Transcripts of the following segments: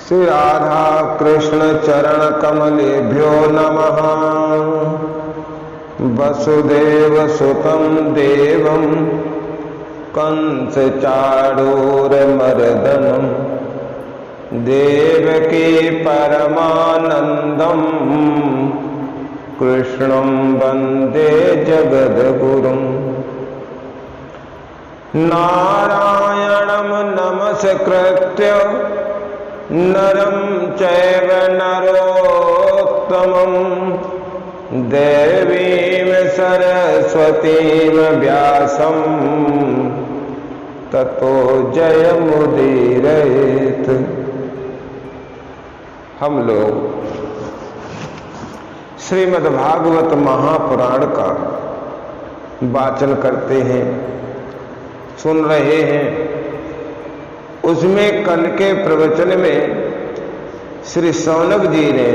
श्री राधा कृष्ण चरण कमलेभ्यो नमः। वसुदेव सुतं देवं कंस चाणूरमर्दनं देवकी परमानंदं कृष्णं वंदे जगद्गुरुं। नारायणं नमस्कृत्य नरं चैव नरोत्तमं देवीं सरस्वतीं व्यासं ततो जयमुदीरयेत्। हम लोग श्रीमद्भागवत महापुराण का वाचन करते हैं, सुन रहे हैं। उसमें कल के प्रवचन में श्री शौनक जी ने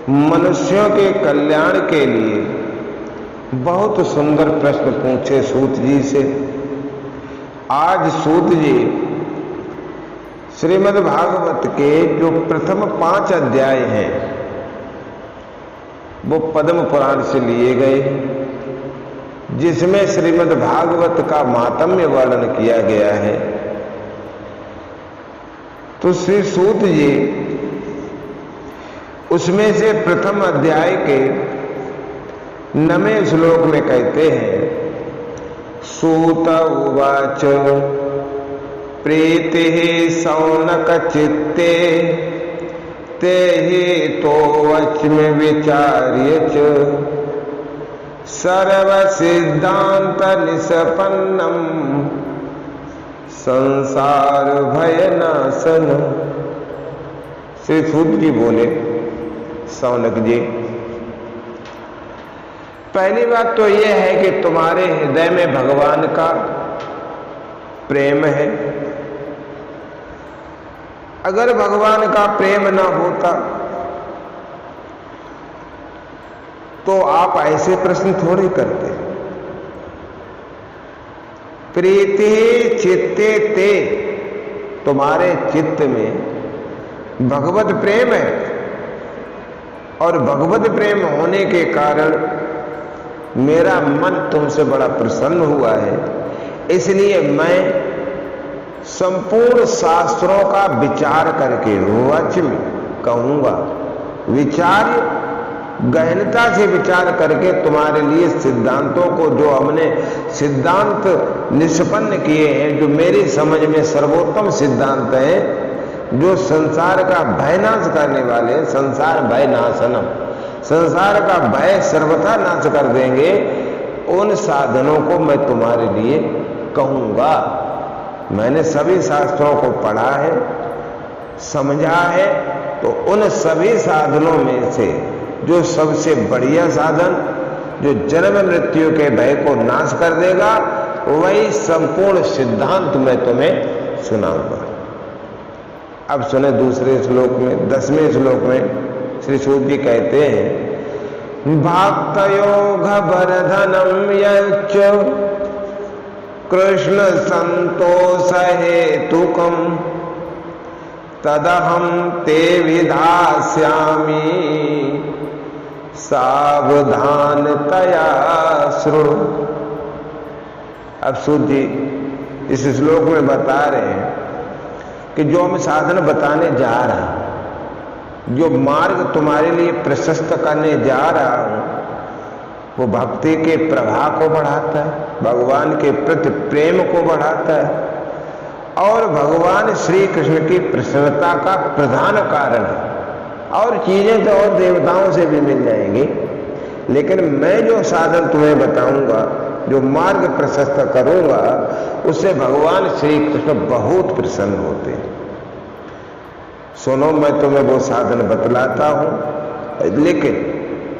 मनुष्यों के कल्याण के लिए बहुत सुंदर प्रश्न पूछे सूत जी से। आज सूत जी श्रीमद् भागवत के जो प्रथम 5 अध्याय हैं वो पद्म पुराण से लिए गए, जिसमें श्रीमद् भागवत का माहात्म्य वर्णन किया गया है। तो श्री सूत जी उसमें से प्रथम अध्याय के 9वें श्लोक में कहते हैं, सूत उवाच प्रीतिः शौनक चित्ते ते हि तो वच्मि विचार्य च सर्व सिद्धांत निष्पन्नम संसार भय नाशन। श्री सूत जी बोले, शौनक जी, पहली बात तो यह है कि तुम्हारे हृदय में भगवान का प्रेम है। अगर भगवान का प्रेम न होता तो आप ऐसे प्रश्न थोड़े करते। प्रीति चित्ते ते, तुम्हारे चित्त में भगवत प्रेम है और भगवत प्रेम होने के कारण मेरा मन तुमसे बड़ा प्रसन्न हुआ है। इसलिए मैं संपूर्ण शास्त्रों का विचार करके वच्मि कहूंगा, विचार गहनता से विचार करके तुम्हारे लिए सिद्धांतों को, जो हमने सिद्धांत निष्पन्न किए हैं, जो मेरी समझ में सर्वोत्तम सिद्धांत है, जो संसार का भय नाश करने वाले, संसार भय नाशनम, संसार का भय सर्वथा नाश कर देंगे, उन साधनों को मैं तुम्हारे लिए कहूंगा। मैंने सभी शास्त्रों को पढ़ा है, समझा है, तो उन सभी साधनों में से जो सबसे बढ़िया साधन, जो जन्म मृत्यु के भय को नाश कर देगा, वही संपूर्ण सिद्धांत मैं तुम्हें सुनाऊंगा। अब सुने दूसरे श्लोक में, 10वें श्लोक में श्री सूत जी कहते हैं, भक्तयोग वर्धनम यच्च कृष्ण संतोष हेतुकम तदहम ते विधास्यामि सावधानतया शृणु। अब सूत जी इस श्लोक में बता रहे हैं कि जो हम साधन बताने जा रहा हूं, जो मार्ग तुम्हारे लिए प्रशस्त करने जा रहा हूं, वो भक्ति के प्रवाह को बढ़ाता है, भगवान के प्रति प्रेम को बढ़ाता है और भगवान श्री कृष्ण की प्रसन्नता का प्रधान कारण है। और चीजें तो और देवताओं से भी मिल जाएंगी, लेकिन मैं जो साधन तुम्हें बताऊंगा, जो मार्ग प्रशस्त करूंगा, उससे भगवान श्री कृष्ण बहुत प्रसन्न होते हैं। सुनो, मैं तुम्हें वो साधन बतलाता हूं, लेकिन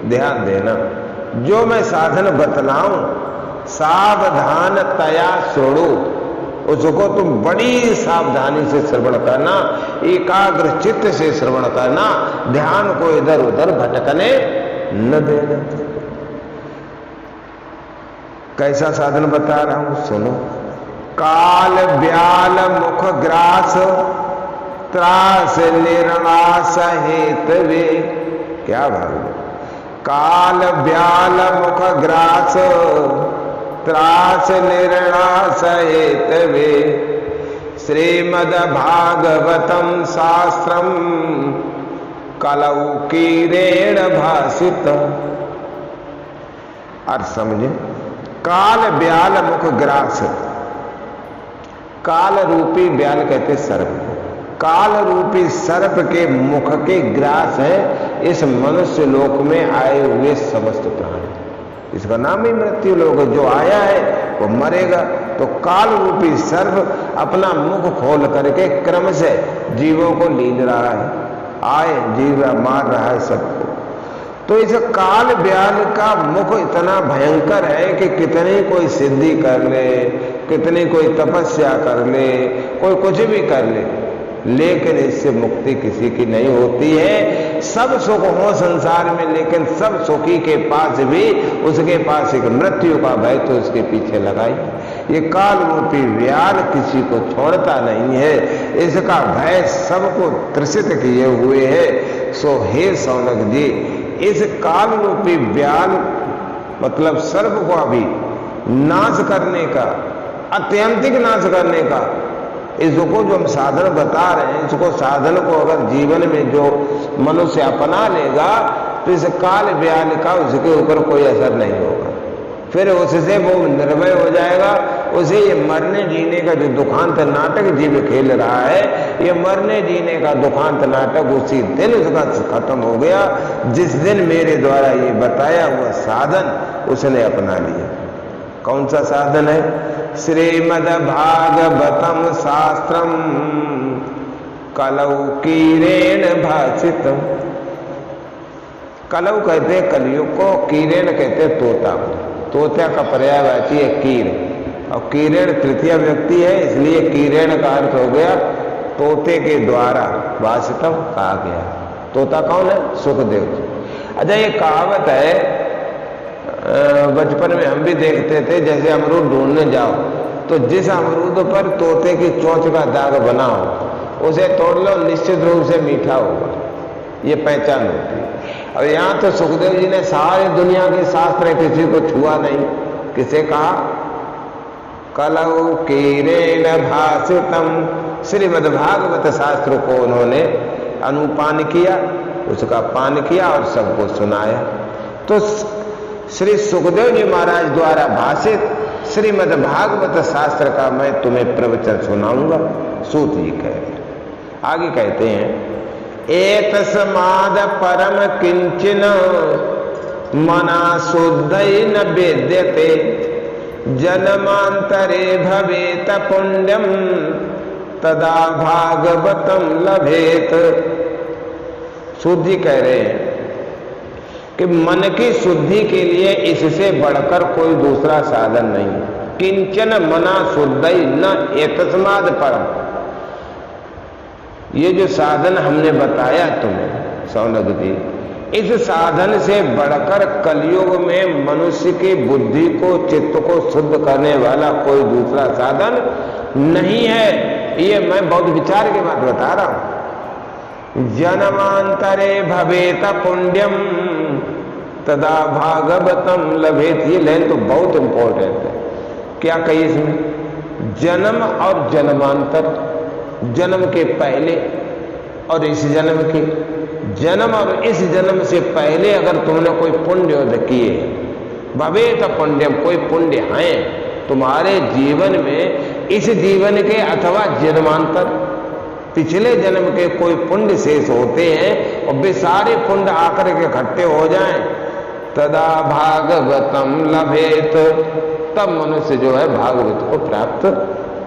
ध्यान देना, जो मैं साधन बतलाऊं सावधानतया शृणु, उसको तुम बड़ी सावधानी से श्रवण करना, एकाग्र चित्त से श्रवण करना, ध्यान को इधर उधर भटकने न देना। कैसा साधन बता रहा हूं, सुनो। काल ब्याल मुख ग्रास त्रास निर्णास हेतवे, क्या भाग, काल ब्याल मुख ग्रास त्रास निर्णास हेतवे, श्रीमद् भागवतम शास्त्रम कलौ कीरेण भासित। अर्थ समझे, काल ब्याल मुख ग्रास, काल रूपी ब्याल कहते सर्प को, काल रूपी सर्प के मुख के ग्रास है इस मनुष्य लोक में आए हुए समस्त प्राणी। इसका नाम ही मृत्यु लोक है, जो आया है वो मरेगा। तो काल रूपी सर्प अपना मुख खोल करके क्रम से जीवों को लीन रहा है, आए जीव मार रहा है सबको। तो इस काल ब्याल का मुख इतना भयंकर है कि कितनी कोई सिद्धि कर ले, कितनी कोई तपस्या कर ले, कोई कुछ भी कर ले, लेकिन इससे मुक्ति किसी की नहीं होती है। सब सुख हो संसार में, लेकिन सब सुखी के पास भी उसके पास एक मृत्यु का भय तो उसके पीछे लगाई। ये काल रूपी व्याल किसी को छोड़ता नहीं है, इसका भय सबको त्रसित किए हुए है। सो हे शौनक जी, इस काल रूपी व्याल मतलब सर्प को अभी नाश करने का, अत्यंतिक नाश करने का, इसको जो हम साधन बता रहे हैं, इसको साधन को अगर जीवन में जो मनुष्य अपना लेगा तो इस काल ब्याल का उसके ऊपर कोई असर नहीं होगा। फिर उससे वो निर्भय हो जाएगा। उसे ये मरने जीने का जो दुखांत नाटक जीव खेल रहा है, ये मरने जीने का दुखांत नाटक उसी दिन उसका खत्म हो गया जिस दिन मेरे द्वारा ये बताया हुआ साधन उसने अपना लिया। कौन सा साधन है? श्रीमद् भागवतम शास्त्रम कलौ कीरेण भासितम। कलौ कहते कलयुग को, कीरेण कहते तोता को। तोता का पर्यायवाची है कीर, और कीरेण तृतीय व्यक्ति है, इसलिए कीरेण का अर्थ हो गया तोते के द्वारा भासितम कहा गया। तोता कौन है? सुखदेव जी। अच्छा, ये कहावत है, बचपन में हम भी देखते थे, जैसे अमरूद ढूंढने जाओ तो जिस अमरूद पर तोते की चोंच का दाग बना हो उसे तोड़ लो, निश्चित रूप से मीठा होगा, ये पहचान होती है। और यहाँ तो सुखदेव जी ने सारी दुनिया के शास्त्र किसी को छुआ नहीं। किसे कहा? कलौ कीरेण भासितम। श्रीमद् भागवत शास्त्र को उन्होंने अनुपान किया, उसका पान किया और सबको सुनाया। तो श्री सुखदेव जी महाराज द्वारा भाषित श्रीमद् भागवत शास्त्र का मैं तुम्हें प्रवचन सुनाऊंगा। सूत जी कह रहे, आगे कहते हैं, एतस्माद् परम किंचन मना शुद्धै न वेद्यते जन्मांतरे भवेत पुण्यम तदा भागवतम लभेत। सूत जी कह रहे हैं कि मन की शुद्धि के लिए इससे बढ़कर कोई दूसरा साधन नहीं। किंचन मना शुद्धै न एतस्माद् परम, ये जो साधन हमने बताया तुम्हें शौनक जी, इस साधन से बढ़कर कलयुग में मनुष्य की बुद्धि को, चित्त को शुद्ध करने वाला कोई दूसरा साधन नहीं है। ये मैं बहुत विचार की बात बता रहा हूं। जन्मांतरे भवेत पुण्यम तदा भागवतम लभेत। ये लाइन तो बहुत इंपॉर्टेंट है। क्या कही इसमें? जन्म और जन्मांतर, जन्म के पहले और इस जन्म के, जन्म और इस जन्म से पहले अगर तुमने कोई पुण्य किए, भवेत पुण्यम, कोई पुण्य है तुम्हारे जीवन में, इस जीवन के अथवा जन्मांतर, पिछले जन्म के कोई पुण्य शेष होते हैं और वे सारे पुण्य आकर के इकट्ठे हो जाएं, तदा भागवतम लभेत, तब मनुष्य जो है भागवत को प्राप्त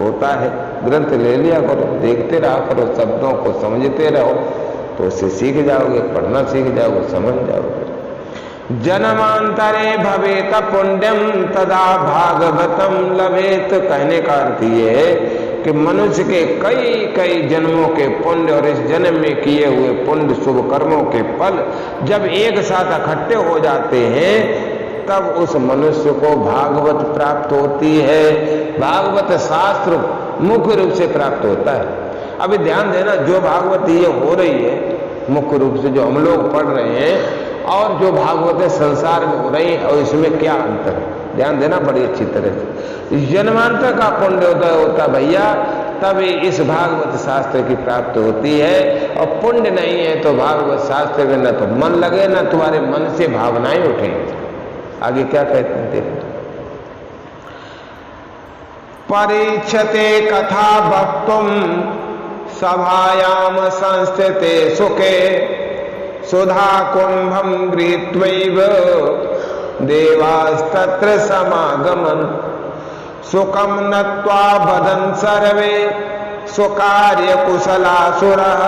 होता है। ग्रंथ ले लिया करो, देखते रहा करो, शब्दों को समझते रहो तो उससे सीख जाओगे, पढ़ना सीख जाओगे, समझ जाओगे। जन्मांतरे भवेत पुण्यम तदा भागवतम लभेत। कहने का अर्थ ये है कि मनुष्य के कई कई जन्मों के पुण्य और इस जन्म में किए हुए पुण्य शुभ कर्मों के फल जब एक साथ इकट्ठे हो जाते हैं तब उस मनुष्य को भागवत प्राप्त होती है। भागवत शास्त्र मुख्य रूप से प्राप्त होता है। अभी ध्यान देना, जो भागवत ये हो रही है मुख्य रूप से जो हम लोग पढ़ रहे हैं और जो भागवत संसार में हो रही है, और इसमें क्या अंतर है, ध्यान देना बड़ी अच्छी तरह से। जन्मांतर का पुण्योदय होता भैया, तब इस भागवत शास्त्र की प्राप्ति होती है। और पुण्य नहीं है तो भागवत शास्त्र में न तो मन लगे, न तुम्हारे मन से भावनाएं उठेंगी। आगे क्या कहते हैं देखो। परीक्षते कथा वक्तुम सभायाम संस्थिते सुखे सुधा कुंभम गृहीत्वैव देवास्तत्र समागमन सुखम नत्वा वदन् सर्वे स्वकार्य कुशलासुरः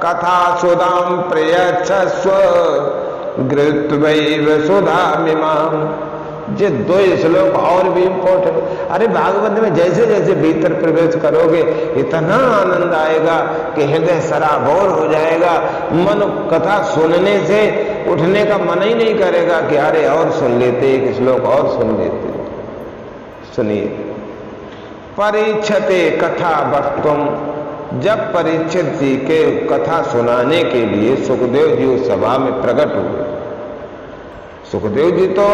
कथा सुधाम प्रयच्छस्व गृहीत्वैव सुधामिमाम्। ये दो श्लोक और भी इम्पोर्टेंट। अरे भागवत में जैसे जैसे भीतर प्रवेश करोगे इतना आनंद आएगा कि हृदय सराबोर हो जाएगा। मन कथा सुनने से उठने का मन ही नहीं करेगा कि अरे और सुन लेते, एक श्लोक और सुन लेते। सुनिए, परीक्षते कथा वक्तुम, जब परीक्षित जी के कथा सुनाने के लिए सुखदेव जी उस सभा में प्रकट हुए। सुखदेव जी तो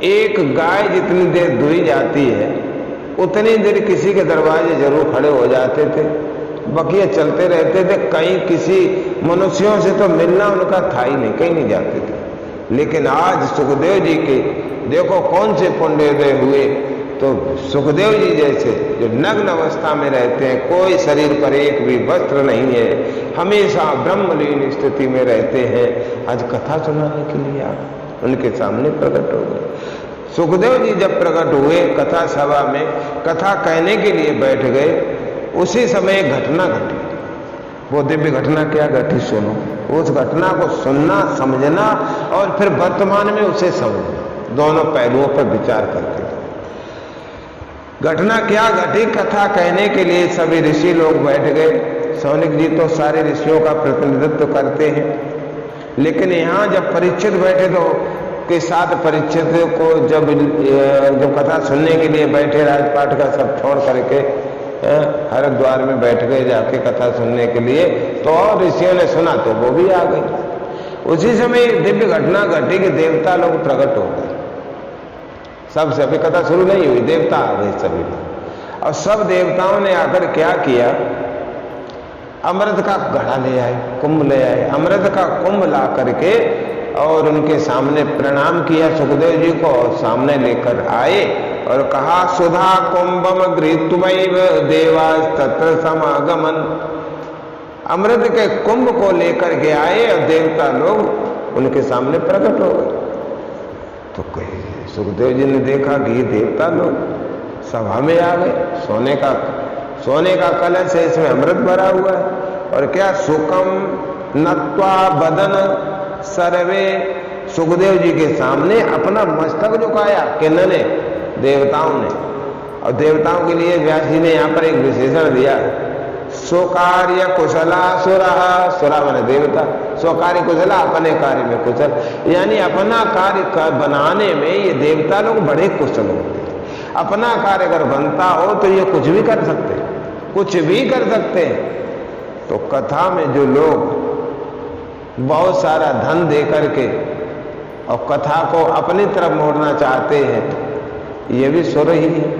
एक गाय जितनी देर दुही जाती है उतनी देर किसी के दरवाजे जरूर खड़े हो जाते थे, बकिया चलते रहते थे। कहीं किसी मनुष्यों से तो मिलना उनका था ही नहीं, कहीं नहीं जाते थे। लेकिन आज सुखदेव जी के देखो कौन से पुण्योदय हुए। तो सुखदेव जी जैसे जो नग्न अवस्था में रहते हैं, कोई शरीर पर एक भी वस्त्र नहीं है, हमेशा ब्रह्मलीन स्थिति में रहते हैं, आज कथा सुनाने के लिए आप उनके सामने प्रकट हो गए। सुखदेव जी जब प्रकट हुए कथा सभा में, कथा कहने के लिए बैठ गए, उसी समय एक घटना घटी। वो दिव्य घटना क्या घटी सुनो। उस घटना को सुनना, समझना और फिर वर्तमान में उसे समझना, दोनों पहलुओं पर विचार करके। घटना क्या घटी, कथा कहने के लिए सभी ऋषि लोग बैठ गए। सौनिक जी तो सारे ऋषियों का प्रतिनिधित्व करते हैं, लेकिन यहाँ जब परीक्षित बैठे तो के साथ परीक्षित को जब कथा सुनने के लिए बैठे, राजपाट का सब छोड़ करके हरिद्वार में बैठ गए जाके कथा सुनने के लिए, तो और ऋषियों ने सुना तो वो भी आ गए। उसी समय दिव्य घटना घटी कि देवता लोग प्रकट हो गए। सबसे अभी कथा शुरू नहीं हुई, देवता आ गए सभी। और सब देवताओं ने आकर क्या किया, अमृत का घड़ा ले आए, कुंभ ले आए। अमृत का कुंभ ला करके और उनके सामने प्रणाम किया सुखदेव जी को, और सामने लेकर आए और कहा सुधा कुंभम गृहीत्वैव देवास्तत्र समागमन। अमृत के कुंभ को लेकर के आए और देवता लोग उनके सामने प्रकट हो गए। तो सुखदेव जी ने देखा कि ये देवता लोग सभा में आ गए। सोने का कलश है, इसमें अमृत भरा हुआ है। और क्या सुखम नत्वा बदन सर्वे, सुखदेव जी के सामने अपना मस्तक झुकाया किन्होंने, देवताओं ने। और देवताओं के लिए व्यास जी ने यहाँ पर एक विशेषण दिया, स्वकार्य कुशला सुरा। सुरा माने देवता, स्वकार्य कुशला, अपने कार्य में कुशल, यानी अपना कार्य बनाने में ये देवता लोग बड़े कुशल होते हैं। अपना कार्य अगर बनता हो तो ये कुछ भी कर सकते हैं, कुछ भी कर सकते हैं। तो कथा में जो लोग बहुत सारा धन दे करके और कथा को अपनी तरफ मोड़ना चाहते हैं, ये भी सुर ही है,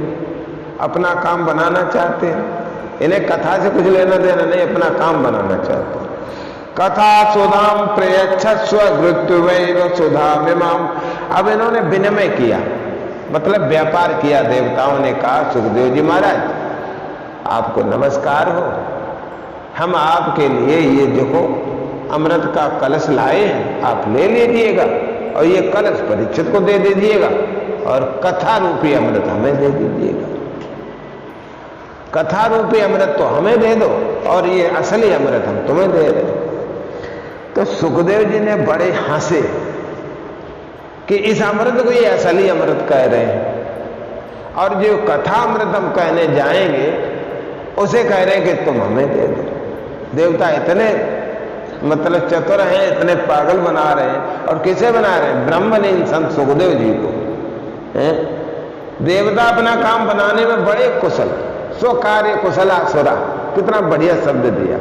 अपना काम बनाना चाहते हैं। इन्हें कथा से कुछ लेना देना नहीं, अपना काम बनाना चाहते हैं। कथा सुधाम प्रयच्छस्व गृहीत्वैव सुधामिमाम्। अब इन्होंने विनिमय किया, मतलब व्यापार किया। देवताओं ने कहा सुखदेव जी महाराज आपको नमस्कार हो, हम आपके लिए ये देखो अमृत का कलश लाए हैं, आप ले लीजिएगा और ये कलश परीक्षित को दे दीजिएगा और कथा रूपी अमृत हमें दे दीजिएगा। कथा रूपी अमृत तो हमें दे दो और ये असली अमृत हम तुम्हें दे रहे। तो सुखदेव जी ने बड़े हंसे कि इस अमृत को ये असली अमृत कह रहे हैं, और जो कथा अमृत हम कहने जाएंगे उसे कह रहे हैं कि तुम हमें दे दो। देवता इतने मतलब चतुर हैं, इतने पागल बना रहे हैं। और किसे बना रहे हैं? ब्रह्मलीन संत सुखदेव जी को। देवता अपना काम बनाने में बड़े कुशल, स्व कार्य कुशला सुरा। कितना बढ़िया शब्द दिया।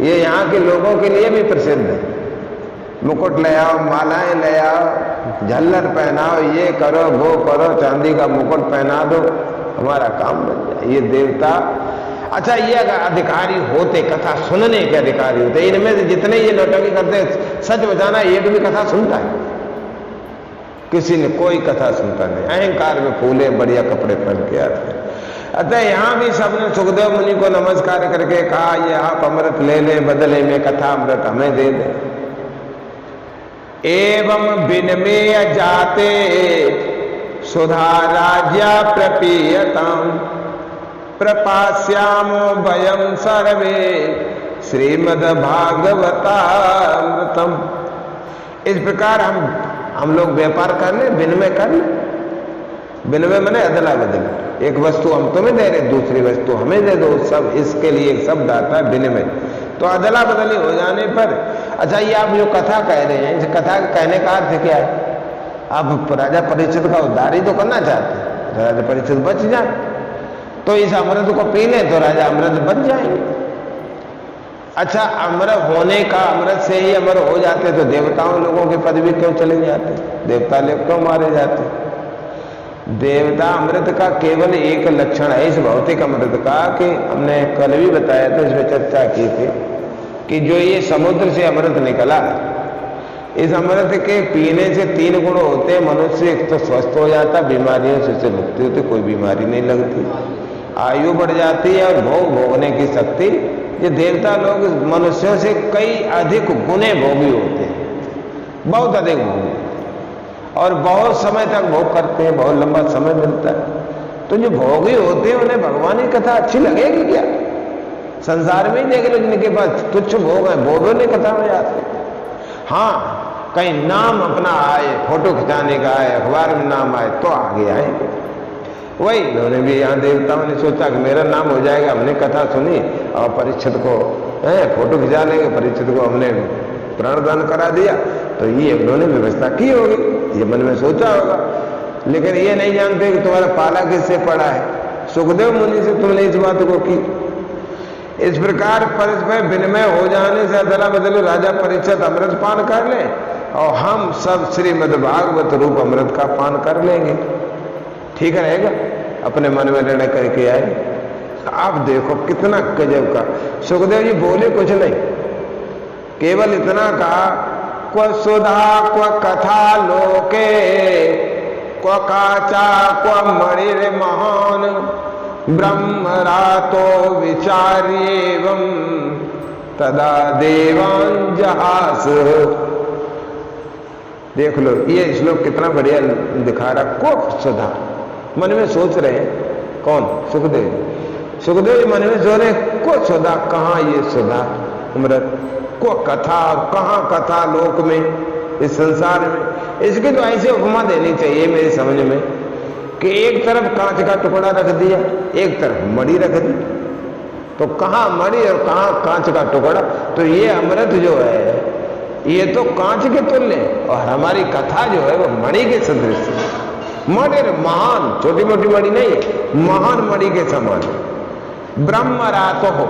ये यहाँ के लोगों के लिए भी प्रसिद्ध है। मुकुट ले आओ, मालाएं ले आओ, झल्लर पहनाओ, ये करो वो करो, चांदी का मुकुट पहना दो, हमारा काम बन जाए। ये देवता, अच्छा ये अगर अधिकारी होते, कथा सुनने के अधिकारी होते, इनमें से जितने ये नौटंकी करते, सच बताना एक भी कथा सुनता है? किसी ने कोई कथा सुनता नहीं, अहंकार में फूले बढ़िया कपड़े पहन के आते। अतः यहां भी सबने सुखदेव मुनि को नमस्कार करके कहा, ये आप अमृत ले लें, बदले में कथा अमृत हमें दे दें। एवं विनमेय जाते सुधा राज्या प्रपीयताम प्रपास्यामो वयम सर्वे श्रीमद् भागवतामृतम। इस प्रकार हम लोग व्यापार कर ले, विनिमय कर ले। विनिमय माने अदला बदल, एक वस्तु हम तुम्हें दे रहे, दूसरी वस्तु हमें दे दो, सब इसके लिए एक शब्द आता है विनिमय। तो अदला बदली हो जाने पर, अच्छा ये आप जो कथा कह रहे हैं, इस कथा कहने का अर्थ क्या है? आप राजा परीक्षित का उद्धार ही तो करना चाहते हैं, राजा परीक्षित बच जाए, तो इस अमृत को पी लें तो राजा अमृत बच जाएंगे। अच्छा अमर होने का, अमृत से ही अमर हो जाते तो देवताओं लोगों के पदवी क्यों चले जाते? देवता लोग क्यों मारे जाते? देवता अमृत का केवल एक लक्षण है इस भौतिक अमृत का, कि हमने कल भी बताया था, इसमें चर्चा की थी कि जो ये समुद्र से अमृत निकला, इस अमृत के पीने से 3 गुण होते हैं। मनुष्य एक तो स्वस्थ हो जाता, बीमारियों से मुक्ति होती, कोई बीमारी नहीं लगती, आयु बढ़ जाती है, और भोग भोगने की शक्ति। ये देवता लोग मनुष्यों से कई अधिक गुने भोगी होते हैं, बहुत अधिक भोगी, और बहुत समय तक भोग करते हैं, बहुत लंबा समय मिलता है। तो जो भोगी होते हैं उन्हें भगवान की कथा अच्छी लगेगी क्या? संसार में ही देख लो जिनके पास तुच्छ भोग है, वो भी नहीं कथा में जाते। हाँ कहीं नाम अपना आए, फोटो खिंचाने का आए, अखबार में नाम आए तो आगे आएंगे। वही उन्होंने भी, यहाँ देवताओं ने सोचा कि मेरा नाम हो जाएगा, हमने कथा सुनी और परीक्षित को फोटो खिंचा लेंगे, परीक्षित को हमने प्राणदान करा दिया, तो ये उन्होंने व्यवस्था की होगी, ये मन में सोचा होगा। लेकिन ये नहीं जानते कि तुम्हारा पाला किससे पड़ा है, सुखदेव मुनि से तुमने इस बात को की। इस प्रकार परस्पर विनिमय हो जाने से अदला बदली राजा परीक्षित अमृत पान कर ले, और हम सब श्रीमद् भागवत रूप अमृत का पान कर लेंगे। ठीक रहेगा? अपने मन में निर्णय करके आए। आप देखो कितना गजब का। सुखदेव जी बोले कुछ नहीं, केवल इतना कहा, क्व सुधा क्व कथा लोके क्व काचा क्व मणिर महान ब्रह्म रातो विचार्येवं तदा देवान जहास। देख लो ये श्लोक कितना बढ़िया दिखा रहा। क्व सुधा, मन में सोच रहे हैं कौन? सुखदेव। सुखदेव जी मन में सोच रहे, क्व सुधा, कहाँ ये सुधा अमृत, क्व कथा, कहाँ कथा लोक में, इस संसार में। इसकी तो ऐसे उपमा देनी चाहिए मेरी समझ में कि एक तरफ कांच का टुकड़ा रख दिया, एक तरफ मणि रख दी, तो कहाँ मणि और कहाँ कांच का टुकड़ा। तो ये अमृत जो है ये तो कांच के तुल्य, और हमारी कथा जो है वो मणि के सदृश है। मणि महान, छोटी मोटी मणि नहीं है, महान मणि के समान। ब्रह्म रातो हो,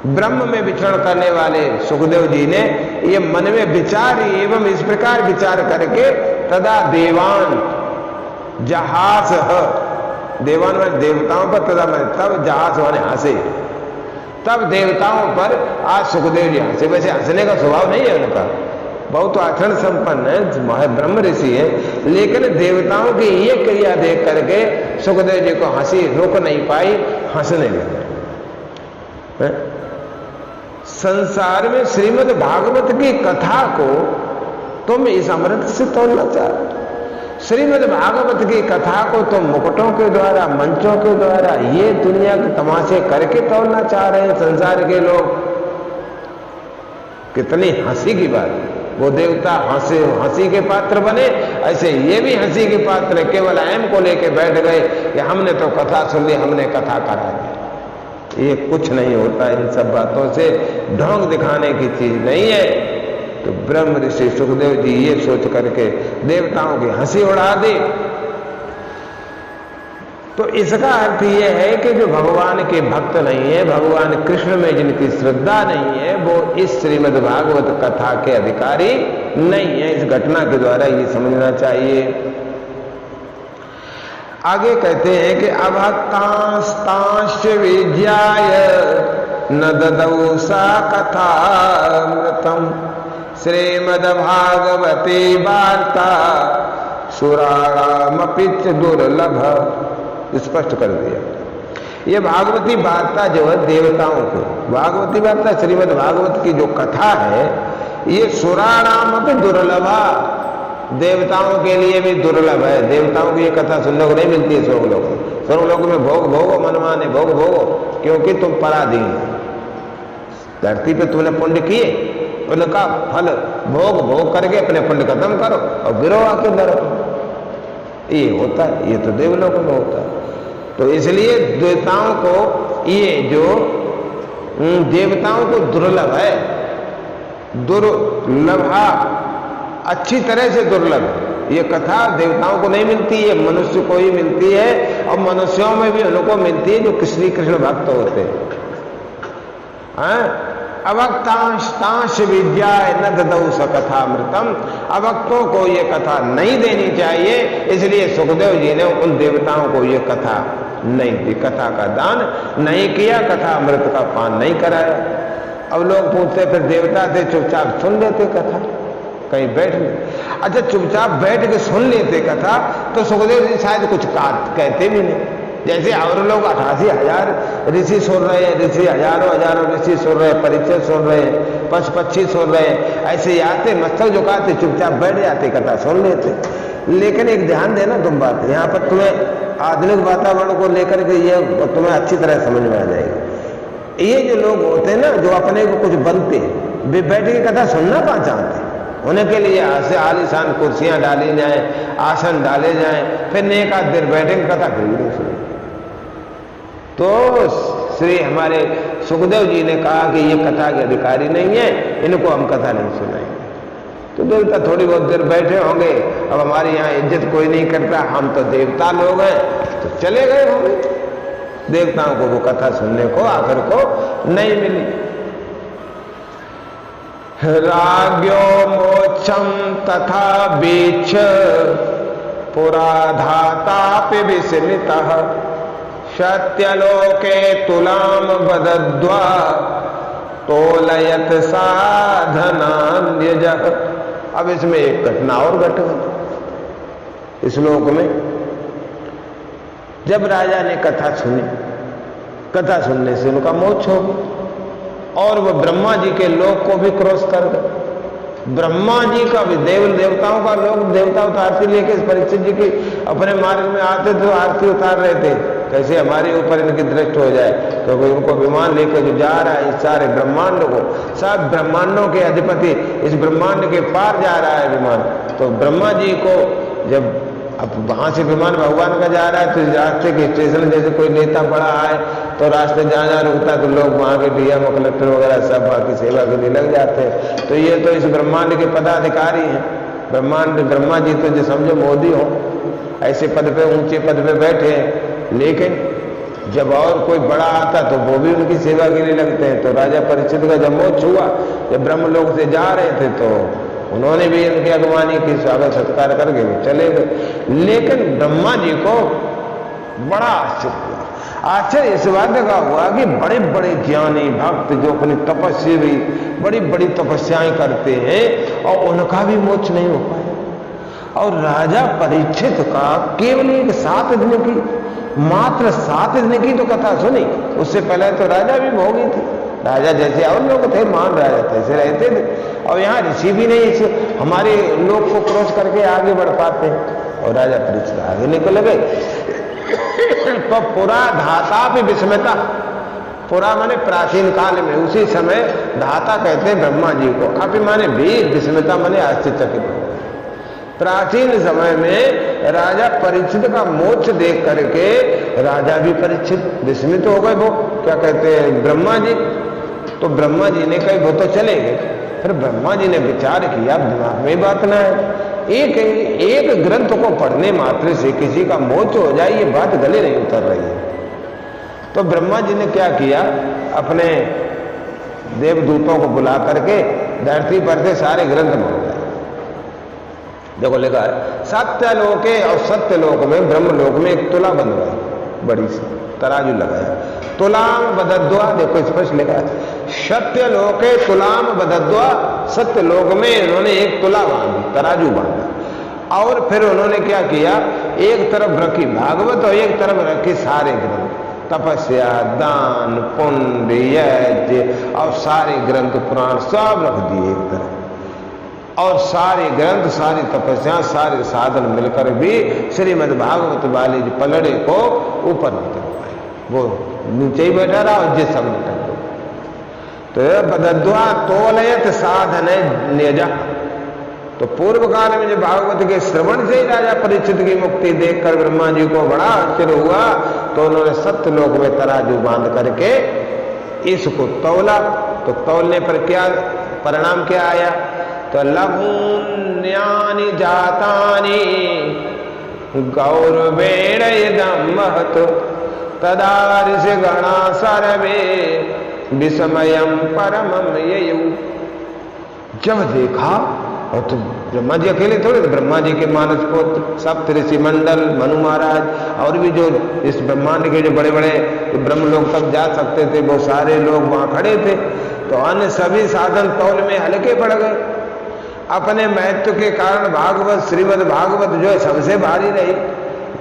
ब्रह्म में विचरण करने वाले सुखदेव जी ने ये मन में विचार एवं इस प्रकार विचार करके तदा देवान जहास, देवान में देवताओं पर, तदा मैंने तब जहास माने हंसे, तब देवताओं पर आज सुखदेव जी हंसे। वैसे हंसने का स्वभाव नहीं है उनका, बहुत आचरण संपन्न है, ब्रह्म ऋषि है, लेकिन देवताओं की ये क्रिया देख करके सुखदेव जी को हंसी रोक नहीं पाई, हंसने लगे। संसार में श्रीमद् भागवत की कथा को तुम इस अमृत से तोड़ना चाहते, श्रीमद् भागवत की कथा को तुम मुकुटों के द्वारा, मंचों के द्वारा, ये दुनिया के तमाशे करके तोड़ना चाह रहे हैं संसार के लोग। कितनी हंसी की बात। वो देवता हंसी के पात्र बने, ऐसे ये भी हंसी के पात्र है। केवल अहम को लेके बैठ गए कि हमने तो कथा सुन ली, हमने कथा करा दी। ये कुछ नहीं होता इन सब बातों से, ढोंग दिखाने की चीज नहीं है। तो ब्रह्म ऋषि सुखदेव जी ये सोच करके देवताओं की हंसी उड़ा दी। तो इसका अर्थ यह है कि जो भगवान के भक्त नहीं है, भगवान कृष्ण में जिनकी श्रद्धा नहीं है, वो इस श्रीमद् भागवत कथा के अधिकारी नहीं है। इस घटना के द्वारा ये समझना चाहिए। आगे कहते हैं कि अभक्तांस्तांश्च विज्ञाय न ददौ सा कथामृतम् श्रीमद्भागवते वार्ता सुराणामपि च दुर्लभ। स्पष्ट कर दिया। ये भागवती वार्ता जो है देवताओं की भागवती वार्ता, श्रीमद् भागवत की जो कथा है, ये सुराणामपि दुर्लभा, देवताओं के लिए भी दुर्लभ है। देवताओं की ये कथा सुनने को नहीं मिलती है स्वर्गलोक में। स्वर्गलोक में भोग भोगो मनमाने भोग भोगो, क्योंकि तुम पराधीन। धरती पे तुमने पुण्य किए, उनका फल भोग भोग करके अपने पुण्य खत्म करो और गिरो आके नरक में। ये होता है, ये तो देवलोक में होता है। तो इसलिए देवताओं को ये जो देवताओं को दुर्लभ है, दुर्लभा अच्छी तरह से दुर्लभ। ये कथा देवताओं को नहीं मिलती है, मनुष्य को ही मिलती है। और मनुष्यों में भी उनको मिलती है जो श्री कृष्ण भक्त होते हैं। अभक्तांश विद्याय न ददौ स कथामृतम। अभक्तों को ये कथा नहीं देनी चाहिए, इसलिए सुखदेव जी ने उन देवताओं को ये कथा नहीं दी, कथा का दान नहीं किया, कथा अमृत का पान नहीं कराया। अब लोग पूछते फिर देवता थे, चुपचाप सुन लेते कथा, कहीं बैठ ले। अच्छा, चुपचाप बैठ के सुन लेते कथा तो सुखदेव जी शायद कुछ कहते भी नहीं। जैसे और लोग 88,000 ऋषि सुन रहे हैं, ऋषि हजारों ऋषि सुन रहे हैं, परिचय सुन रहे हैं, पशु पक्षी सुन रहे हैं, ऐसे आते मस्तक झुकाते चुपचाप बैठ जाते, कथा सुन लेते। लेकिन एक ध्यान देना तुम बात, यहाँ पर तुम्हें आधुनिक वातावरण को लेकर के ये तुम्हें अच्छी तरह समझ में आ जाएगी। ये जो लोग होते हैं ना, जो अपने को कुछ बनते, वे बैठ के कथा सुनना कहाँ चाहते, उन्हें के लिए ऐसे आलीशान कुर्सियां डाली जाए, आसन डाले जाए, फिर नेक आध देर बैठेंगे, कथा फिर नहीं सुने। तो श्री हमारे सुखदेव जी ने कहा कि ये कथा के अधिकारी नहीं है, इनको हम कथा नहीं सुनाएंगे। तो देवता थोड़ी बहुत देर बैठे होंगे, अब हमारे यहाँ इज्जत कोई नहीं करता, हम तो देवता लोग हैं, तो चले गए होंगे। देवताओं को वो कथा सुनने को आखिर को नहीं मिली। राज्ञो मोक्षम तथा बीच पुरा धातापि विस्मितः सत्यलोके तुलाम बदद्वा तोलयत साधनान्यजः। अब इसमें एक घटना और घट गई। इस लोक में जब राजा ने कथा सुनी, कथा सुनने से उनका मोक्ष हो गया और वह ब्रह्मा जी के लोक को भी क्रॉस कर गए। ब्रह्मा जी का भी देवताओं का लोक, देवता उतारती लेके परीक्षित जी की अपने मार्ग में आते तो आरती उतार रहे थे, कैसे हमारे ऊपर इनकी दृष्टि हो जाए। तो उनको विमान लेकर जो जा रहा है, इस सारे ब्रह्मांड को, सब ब्रह्मांडों के अधिपति, इस ब्रह्मांड के पार जा रहा है विमान। तो ब्रह्मा जी को जब अब वहां से विमान भगवान का जा रहा है, तो रास्ते के स्टेशन जैसे कोई नेता बड़ा आए तो रास्ते जहाँ रुकता तो लोग वहाँ के डीएम कलेक्टर वगैरह सब बाकी सेवा के लिए लग जाते हैं। तो ये तो इस ब्रह्मांड के पदाधिकारी हैं। ब्रह्मा जी तो जो समझो मोदी हो, ऐसे पद पे, ऊंचे पद पे बैठे हैं। लेकिन जब और कोई बड़ा आता तो वो भी उनकी सेवा के लिए लगते हैं। तो राजा परीक्षित का जब मोक्ष हुआ, जब ब्रह्मलोक से जा रहे थे तो उन्होंने भी इनकी अगवानी की, स्वागत सत्कार करके वो चले गए। लेकिन ब्रह्मा जी को बड़ा आश्चर्य हुआ। आश्चर्य इस बात का हुआ कि बड़े बड़े ज्ञानी भक्त जो अपनी तपस्या भी बड़ी बड़ी तपस्याएं करते हैं और उनका भी मोक्ष नहीं हो पाया। और राजा परीक्षित का केवल एक 7 दिन की, मात्र 7 दिन की तो कथा सुनी। उससे पहले तो राजा भी भोगी थे, राजा जैसे और लोग थे, महान राजा थे, ऐसे रहते थे। और यहाँ ऋषि भी नहीं इस हमारे लोग को क्रॉस करके आगे बढ़ पाते हैं। और राजा परीक्षित आगे निकल गए। तो पुरा धाता भी विस्मिता, पुरा माने प्राचीन काल में, उसी समय धाता कहते हैं ब्रह्मा जी को। अभी माने भी विस्मिता माने आश्चर्यचकित। प्राचीन समय में राजा परीक्षित का मोक्ष देख करके राजा भी परीक्षित विस्मित हो गए। वो क्या कहते हैं ब्रह्मा जी। तो ब्रह्मा जी ने कही वो तो चले गए। फिर ब्रह्मा जी ने विचार किया, दिमाग में बात ना है, एक एक ग्रंथ को पढ़ने मात्र से किसी का मोक्ष हो जाए, ये बात गले नहीं उतर रही है। तो ब्रह्मा जी ने क्या किया, अपने देवदूतों को बुला करके धरती पर से सारे ग्रंथ बोल गए। देखो लिखा है सत्यलोके और सत्यलोक में ब्रह्मलोक में एक तुला बनवाई, बड़ी सी तराजू लगाया, तुलाम बदद्वा, देखो स्पष्ट लिखा है सत्यलोके तुलाम बदद्वा, सत्यलोक में इन्होंने एक तुला बांधी, तराजू बांधा। और फिर उन्होंने क्या किया, एक तरफ रखी भागवत और एक तरफ रखी सारे ग्रंथ, तपस्या, दान, पुण्य, यज्ञ और सारे ग्रंथ पुराण सब रख दिए एक तरफ। और सारे ग्रंथ, सारी तपस्या, सारे साधन मिलकर भी श्रीमद् भागवत वाले पलड़े को ऊपर नहीं कर पाए, वो नीचे ही बैठा रहा और जिस सब निकल। तो बदद्वा तोलयत साधन नियजा। तो पूर्व काल में जब भागवत के श्रवण से ही राजा परीक्षित की मुक्ति देखकर ब्रह्मा जी को बड़ा आश्चर्य हुआ, तो उन्होंने सत्यलोक में तराजू बांध करके इसको तौला। तो तौलने पर क्या परिणाम क्या आया, तो लघुन्यानि जातानि गौरवेण इदं महत् तदा ऋषि गणा सर्वे विस्मयं परमं ययौ। जब देखा, और तो ब्रह्मा जी अकेले थोड़े थे, ब्रह्मा जी के मानस पुत्र, सप्त ऋषि मंडल, मनु महाराज और भी जो इस ब्रह्मांड के जो बड़े बड़े ब्रह्म लोग तक जा सकते थे, वो सारे लोग वहां खड़े थे। तो अन्य सभी साधन तौल में हल्के पड़ गए। अपने महत्व के कारण भागवत, श्रीमद् भागवत जो है सबसे भारी रही,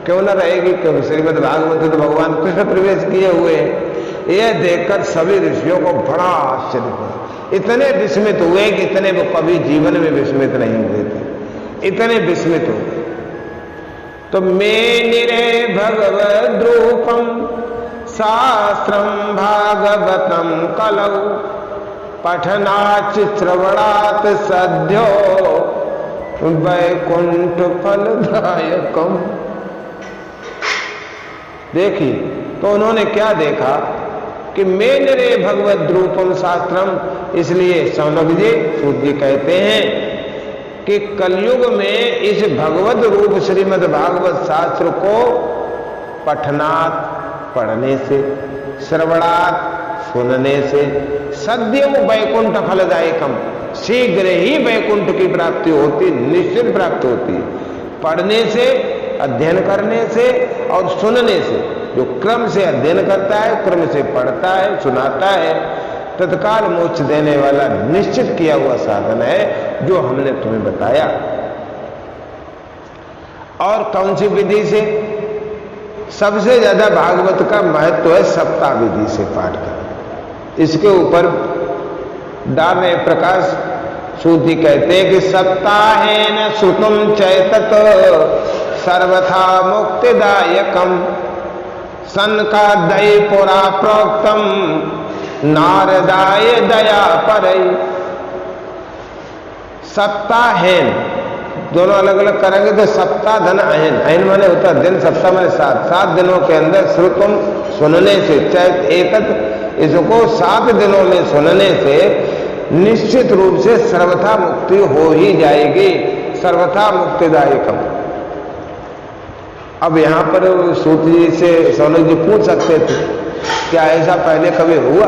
क्यों न रहेगी, क्योंकि श्रीमद् भागवत तो भगवान कृष्ण प्रवेश किए हुए हैं। यह देखकर सभी ऋषियों को बड़ा आश्चर्य हुआ, इतने विस्मित हुए कि इतने वो कभी जीवन में विस्मित नहीं हुए थे, इतने विस्मित हो गए। तो मेनिरे भगवद्रूपम शास्त्रम भागवतम कलौ पठनाच श्रवणात् सद्यो वैकुंठ फलदायकम। देखिए, तो उन्होंने क्या देखा कि मेनरे भगवद रूपम शास्त्रम, इसलिए शौनक जी, सूत जी कहते हैं कि कलयुग में इस भगवद रूप श्रीमद् भागवत शास्त्र को पठनात्, पढ़ने से, श्रवणात्, सुनने से, सद्यो वैकुंठ फलदायकम, शीघ्र ही वैकुंठ की प्राप्ति होती, निश्चित प्राप्त होती। पढ़ने से, अध्ययन करने से और सुनने से, जो क्रम से अध्ययन करता है, क्रम से पढ़ता है, सुनाता है, तत्काल मोक्ष देने वाला निश्चित किया हुआ साधन है जो हमने तुम्हें बताया। और कौन सी विधि से? सबसे ज्यादा भागवत का महत्व है सप्ताह विधि से पाठ करना। इसके ऊपर डाल रहे प्रकाश सूत जी कहते हैं कि सप्ताहेन श्रुतुम चैतत सर्वथा मुक्तिदायकम सनकादय पुरा प्रोक्तम नारदाय दया परई। सप्ताहेन दोनों अलग अलग करेंगे तो सप्ताह धन अहन, अहन माने होता दिन, सप्ताह माने 7 दिनों के अंदर श्रुतुम सुनने से, चैत एतत, इसको 7 दिनों में सुनने से निश्चित रूप से सर्वथा मुक्ति हो ही जाएगी, सर्वथा मुक्तिदायकम। अब यहाँ पर सूत जी से शौनक जी पूछ सकते थे क्या ऐसा पहले कभी हुआ?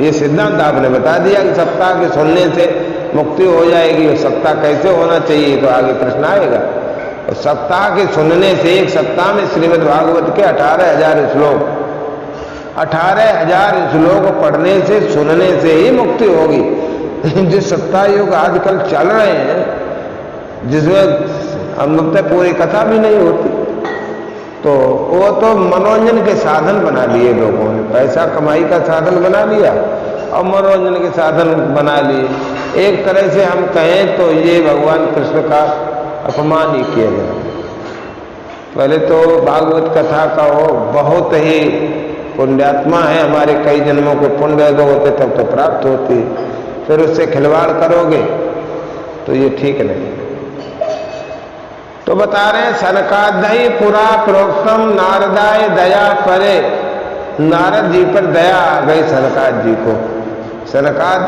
ये सिद्धांत आपने बता दिया कि सप्ताह के सुनने से मुक्ति हो जाएगी, और सप्ताह कैसे होना चाहिए तो आगे प्रश्न आएगा। और सप्ताह के सुनने से, एक सप्ताह में श्रीमद् भागवत के 18,000 श्लोक, 18,000 श्लोक पढ़ने से, सुनने से ही मुक्ति होगी। जिस सप्ताह योग आजकल चल रहे हैं, जिसमें अमृत पूरी कथा भी नहीं होती, तो वो तो मनोरंजन के साधन बना लिए लोगों ने, पैसा कमाई का साधन बना लिया और मनोरंजन के साधन बना लिए। एक तरह से हम कहें तो ये भगवान कृष्ण का अपमान ही किया गया। पहले तो भागवत कथा का वो बहुत ही पुण्यात्मा है, हमारे कई जन्मों के पुण्य होते तब तो प्राप्त होती, फिर उससे खिलवाड़ करोगे तो ये ठीक नहीं। तो बता रहे हैं सनकादय पुरा प्रोक्तम नारदाय दया परे, नारद जी पर दया आ गई सनकाद जी को। सनकाद,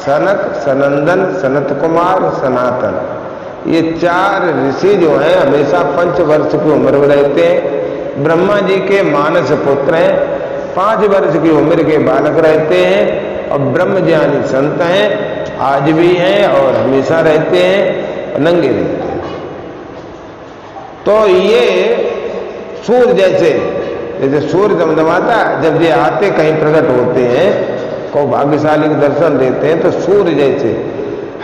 सनक, सनंदन, सनत कुमार, सनातन, ये 4 ऋषि जो हैं हमेशा 5 वर्ष की उम्र में रहते हैं। ब्रह्मा जी के मानस पुत्र हैं, 5 वर्ष की उम्र के बालक रहते हैं और ब्रह्मज्ञानी संत हैं, आज भी हैं और हमेशा रहते हैं, नंगे रहते हैं। तो ये सूर्य जैसे सूर्य दमदमाता, जब ये आते कहीं प्रकट होते हैं, को भाग्यशाली को दर्शन देते हैं, तो सूर्य जैसे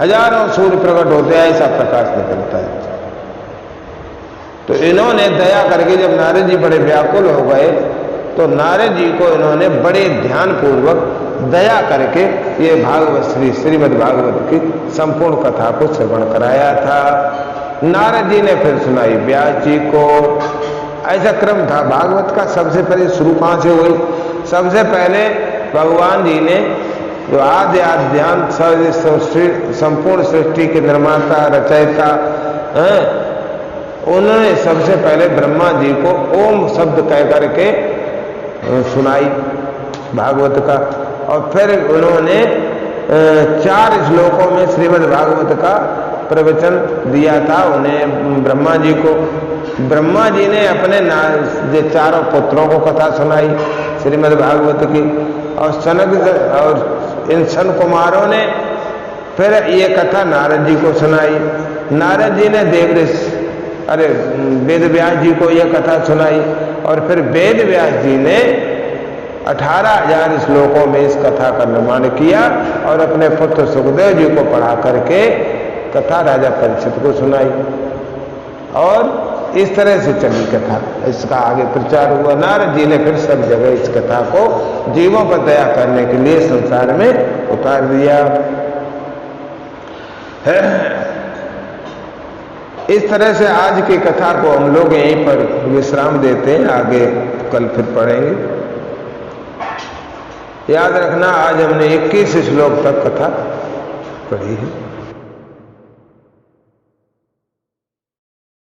हजारों सूर्य प्रकट होते हैं, ऐसा प्रकाश निकलता है। तो इन्होंने दया करके, जब नारद जी बड़े व्याकुल हो गए, तो नारद जी को इन्होंने बड़े ध्यान पूर्वक दया करके ये भागवत श्रीमद् भागवत की संपूर्ण कथा को श्रवण कराया था। नारद जी ने फिर सुनाई व्यास जी को। ऐसा क्रम था भागवत का। सबसे पहले शुरू कहां से हुई? सबसे पहले भगवान जी ने जो आदि आद्यान संपूर्ण सृष्टि के निर्माता रचयिता, उन्होंने सबसे पहले ब्रह्मा जी को ओम शब्द कह करके सुनाई भागवत का, और फिर उन्होंने 4 श्लोकों में श्रीमद् भागवत का प्रवचन दिया था उन्हें ब्रह्मा जी को। ब्रह्मा जी ने अपने चारों पुत्रों को कथा सुनाई श्रीमद् भागवत की, और सनक और इन सन कुमारों ने फिर ये कथा नारद जी को सुनाई। नारद जी ने वेद व्यास जी को यह कथा सुनाई, और फिर वेद व्यास जी ने 18,000 श्लोकों में इस कथा का निर्माण किया और अपने पुत्र सुखदेव जी को पढ़ा करके कथा राजा परीक्षित को सुनाई, और इस तरह से चली कथा। इसका आगे प्रचार हुआ। नारद जी ने फिर सब जगह इस कथा को जीवों पर दया करने के लिए संसार में उतार दिया। इस तरह से आज की कथा को हम लोग यहीं पर विश्राम देते हैं, आगे कल फिर पढ़ेंगे। याद रखना, आज हमने 21 श्लोक तक कथा पढ़ी है।